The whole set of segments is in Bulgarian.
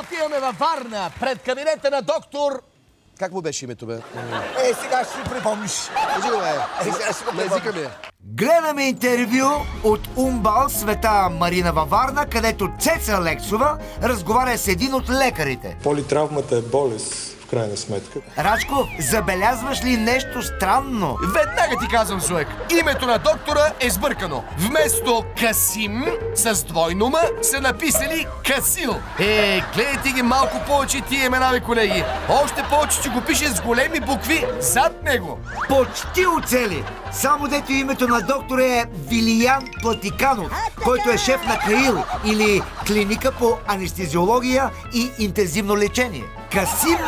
Отиваме във Варна, пред кабинета на доктор... Как му беше името, бе? Сега ще си припомниш. Кажи го, бе. Сега ще го На езика ми. Гледаме интервю от УМБАЛ Света Марина във Варна, където Цеца Алексова разговаря с един от лекарите. Политравмата е болест, в крайна сметка. Рачко, забелязваш ли нещо странно? Веднага ти казвам, Зуек. Името на доктора е сбъркано. Вместо Касим с двойно м са написали Касил. Гледайте ги малко повече тия имена, бе, колеги. Още повече, че го пише с големи букви зад него. Почти оцели. Само дето името на доктора е Вилиян Платиканов, който е шеф на КАИЛ или клиника по анестезиология и интензивно лечение. Касим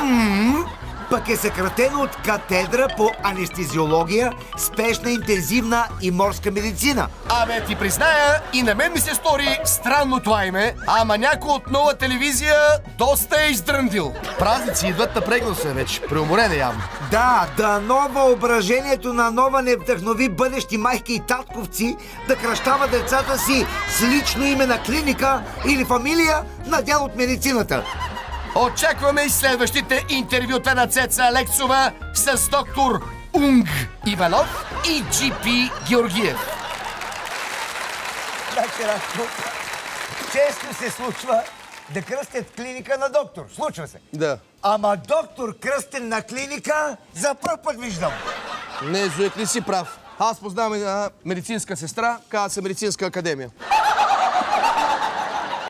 пък е съкратено от катедра по анестезиология, спешна, интензивна и морска медицина. Абе, ти призная, и на мен ми се стори странно това име, ама някой от Нова телевизия доста е издръндил. Празници идват, напрегнал се вече, преуморен е явно. Да, дано въображението на Нова не вдъхнови бъдещи майки и татковци да кръщава децата си с лично име на клиника или фамилия на дял от медицината. Очакваме и следващите интервюта на Цеца Алексова с доктор Унг Иванов и Джипи Георгиев. Често се случва да кръстят клиника на доктор. Случва се. Да. Ама доктор кръстен на клиника за пръв път виждам. Не, Зуек, не си прав. Аз познавам една медицинска сестра, казва се медицинска академия.